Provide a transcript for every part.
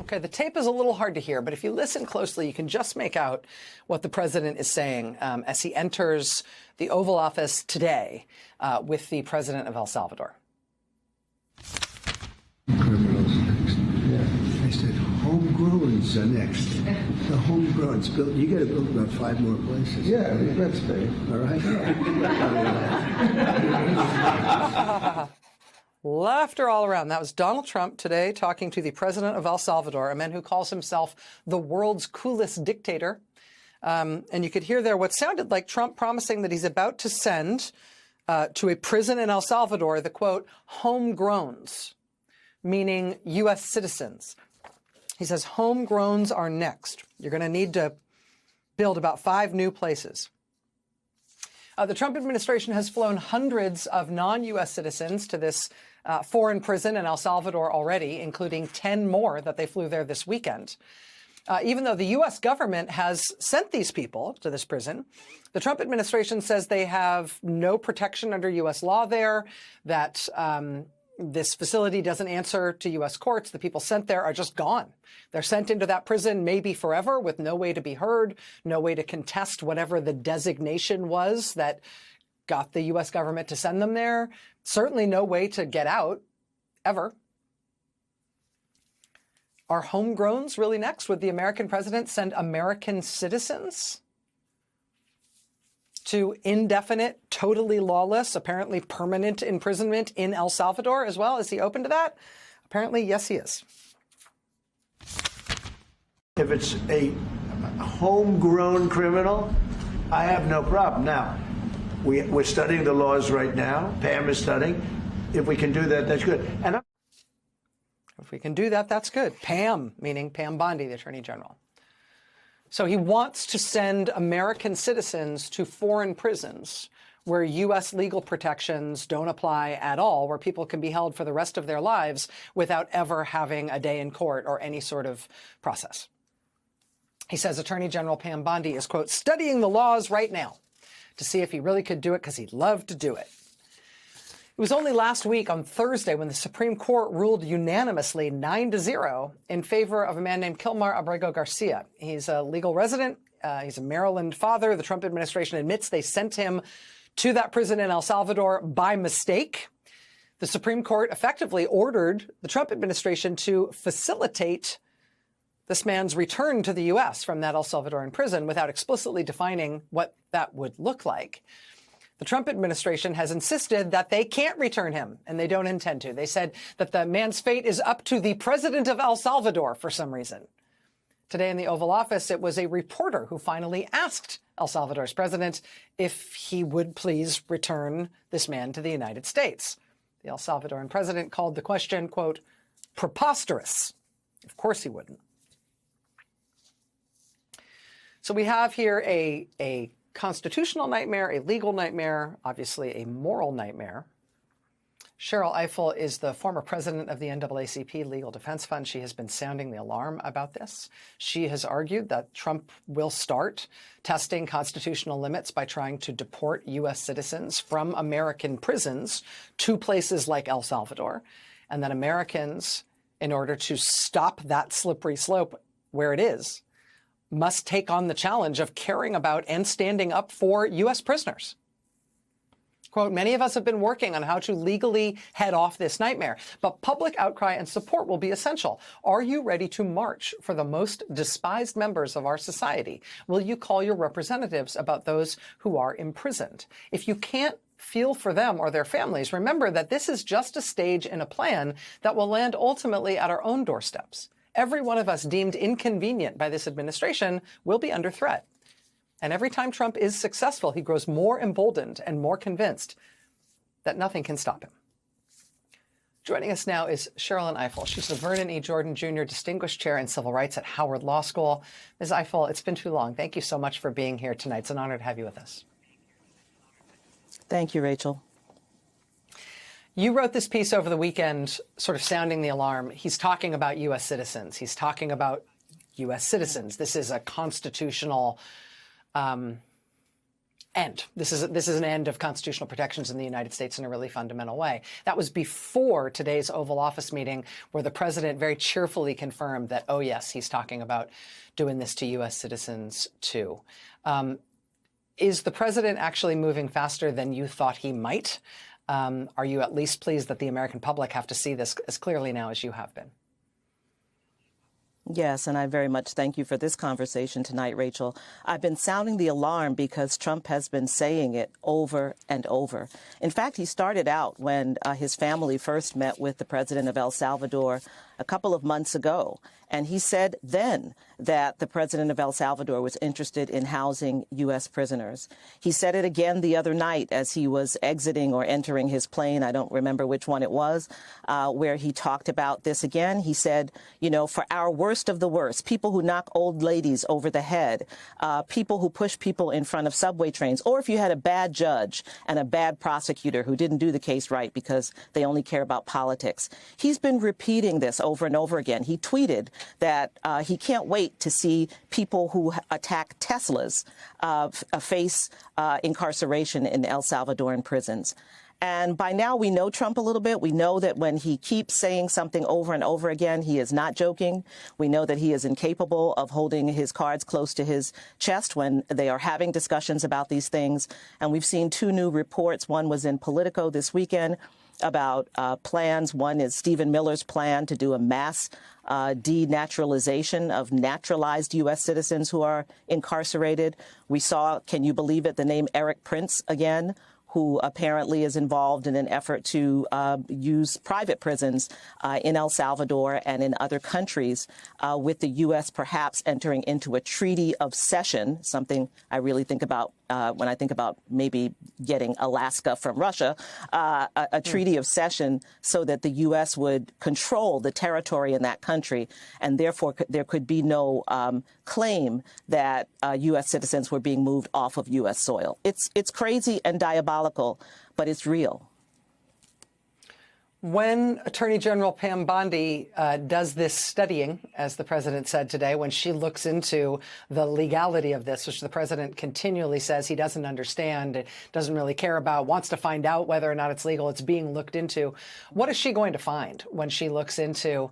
Okay, the tape is a little hard to hear, but if you listen closely, you can just make out what the president is saying as he enters the Oval Office today with the president of El Salvador. Criminals next. Yeah. I said, homegrowns are next. The homegrowns built. You got to build about 5 more places. Yeah, that's big. All right. Laughter all around. That was Donald Trump today talking to the president of El Salvador, a man who calls himself the world's coolest dictator. And you could hear there what sounded like Trump promising that he's about to send to a prison in El Salvador the, quote, homegrowns, meaning U.S. citizens. He says homegrowns are next. You're going to need to build about 5 new places. The Trump administration has flown hundreds of non-U.S. citizens to this foreign prison in El Salvador already, including 10 more that they flew there this weekend. Even though the U.S. government has sent these people to this prison, the Trump administration says they have no protection under U.S. law there, that this facility doesn't answer to U.S. courts. The people sent there are just gone. They're sent into that prison maybe forever with no way to be heard, no way to contest whatever the designation was that got the U.S. government to send them there. Certainly no way to get out, ever. Are homegrowns really next? Would the American president send American citizens to indefinite, totally lawless, apparently permanent imprisonment in El Salvador as well? Is he open to that? Apparently, yes, he is. If it's a homegrown criminal, I have no problem. Now, we're studying the laws right now. Pam is studying. If we can do that, that's good. And if we can do that, that's good. Pam, meaning Pam Bondi, the Attorney General. So he wants to send American citizens to foreign prisons where U.S. legal protections don't apply at all, where people can be held for the rest of their lives without ever having a day in court or any sort of process. He says Attorney General Pam Bondi is, quote, studying the laws right now to see if he really could do it because he'd love to do it. It was only last week on Thursday when the Supreme Court ruled unanimously 9-0 in favor of a man named Kilmar Abrego Garcia. He's a legal resident. He's a Maryland father. The Trump administration admits they sent him to that prison in El Salvador by mistake. The Supreme Court effectively ordered the Trump administration to facilitate this man's return to the U.S. from that El Salvadoran prison without explicitly defining what that would look like. The Trump administration has insisted that they can't return him, and they don't intend to. They said that the man's fate is up to the president of El Salvador for some reason. Today in the Oval Office, it was a reporter who finally asked El Salvador's president if he would please return this man to the United States. The El Salvadoran president called the question, quote, preposterous. Of course he wouldn't. So we have here a constitutional nightmare, a legal nightmare, obviously a moral nightmare. Cheryl Eiffel is the former president of the NAACP Legal Defense Fund. She has been sounding the alarm about this. She has argued that Trump will start testing constitutional limits by trying to deport U.S. citizens from American prisons to places like El Salvador, and that Americans, in order to stop that slippery slope where it is, must take on the challenge of caring about and standing up for U.S. prisoners. Quote, many of us have been working on how to legally head off this nightmare, but public outcry and support will be essential. Are you ready to march for the most despised members of our society? Will you call your representatives about those who are imprisoned? If you can't feel for them or their families, remember that this is just a stage in a plan that will land ultimately at our own doorsteps. Every one of us deemed inconvenient by this administration will be under threat. And every time Trump is successful, he grows more emboldened and more convinced that nothing can stop him. Joining us now is Sherrilyn Ifill. She's the Vernon E. Jordan Jr. Distinguished Chair in Civil Rights at Howard Law School. Ms. Ifill, it's been too long. Thank you so much for being here tonight. It's an honor to have you with us. Thank you, Rachel. You wrote this piece over the weekend, sort of sounding the alarm. He's talking about U.S. citizens. He's talking about U.S. citizens. This is a constitutional end. This is an end of constitutional protections in the United States in a really fundamental way. That was before today's Oval Office meeting, where the president very cheerfully confirmed that, oh yes, he's talking about doing this to U.S. citizens too. Is the president actually moving faster than you thought he might? Are you at least pleased that the American public have to see this as clearly now as you have been? Yes, and I very much thank you for this conversation tonight, Rachel. I've been sounding the alarm because Trump has been saying it over and over. In fact, he started out when his family first met with the president of El Salvador a couple of months ago. And he said then that the president of El Salvador was interested in housing U.S. prisoners. He said it again the other night as he was exiting or entering his plane. I don't remember which one it was, where he talked about this again. He said, you know, for our worst of the worst, people who knock old ladies over the head, people who push people in front of subway trains, or if you had a bad judge and a bad prosecutor who didn't do the case right because they only care about politics. He's been repeating this over and over again. He tweeted that he can't wait to see people who attack Teslas face incarceration in El Salvadoran prisons. And by now we know Trump a little bit. We know that when he keeps saying something over and over again, he is not joking. We know that he is incapable of holding his cards close to his chest when they are having discussions about these things. And we've seen two new reports. One was in Politico this weekend about plans. One is Stephen Miller's plan to do a mass denaturalization of naturalized U.S. citizens who are incarcerated. We saw, can you believe it, the name Eric Prince again, who apparently is involved in an effort to use private prisons in El Salvador and in other countries, with the U.S. perhaps entering into a treaty of cession, something I really think about when I think about maybe getting Alaska from Russia, a treaty of cession so that the U.S. would control the territory in that country, and therefore there could be no claim that U.S. citizens were being moved off of U.S. soil. It's crazy and diabolical, but it's real. When Attorney General Pam Bondi does this studying, as the president said today, when she looks into the legality of this, which the president continually says he doesn't understand, doesn't really care about, wants to find out whether or not it's legal, it's being looked into, what is she going to find when she looks into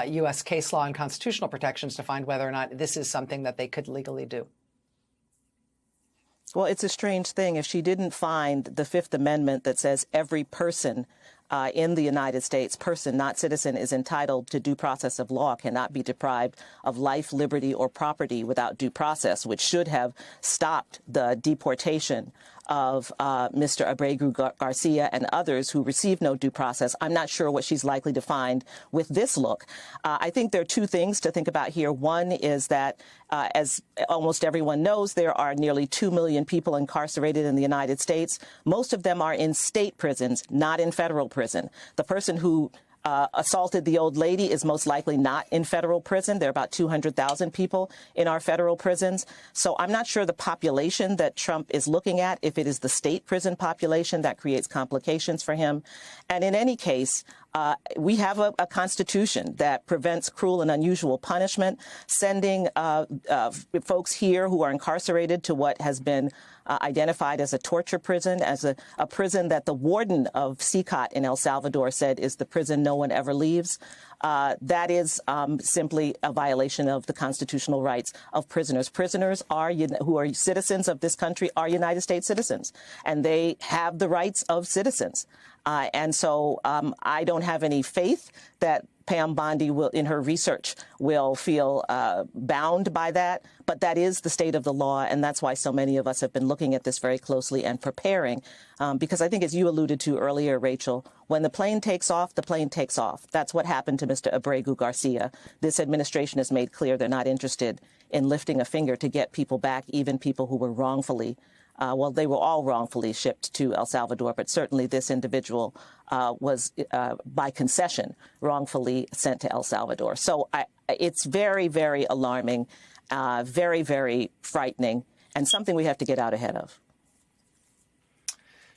U.S. case law and constitutional protections to find whether or not this is something that they could legally do? Well, it's a strange thing. If she didn't find the Fifth Amendment that says every person in the United States, person, not citizen, is entitled to due process of law, cannot be deprived of life, liberty, or property without due process, which should have stopped the deportation of Mr. Abregu Garcia and others who received no due process. I'm not sure what she's likely to find with this look. I think there are two things to think about here. One is that, as almost everyone knows, there are nearly 2 million people incarcerated in the United States. Most of them are in state prisons, not in federal prison. The person who assaulted the old lady is most likely not in federal prison. There are about 200,000 people in our federal prisons. So I'm not sure the population that Trump is looking at, if it is the state prison population, that creates complications for him. And in any case, we have a constitution that prevents cruel and unusual punishment, sending folks here who are incarcerated to what has been identified as a torture prison, as a prison that the warden of CICOT in El Salvador said is the prison no one ever leaves. That is simply a violation of the constitutional rights of prisoners. Prisoners who are citizens of this country are United States citizens, and they have the rights of citizens. And so I don't have any faith that Pam Bondi will, in her research, will feel bound by that. But that is the state of the law, and that's why so many of us have been looking at this very closely and preparing. Because I think, as you alluded to earlier, Rachel, when the plane takes off, the plane takes off. That's what happened to Mr. Abregu Garcia. This administration has made clear they're not interested in lifting a finger to get people back, even people who were wrongfully well, they were all wrongfully shipped to El Salvador, but certainly this individual was, by concession, wrongfully sent to El Salvador. So it's very, very alarming, very, very frightening, and something we have to get out ahead of.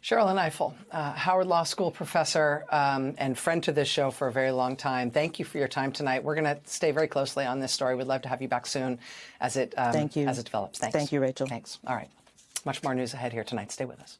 Sherrilyn Ifill, Howard Law School professor and friend to this show for a very long time. Thank you for your time tonight. We're going to stay very closely on this story. We'd love to have you back soon as it Thank you. as it develops. Thanks. Thank you, Rachel. Thanks. All right. Much more news ahead here tonight. Stay with us.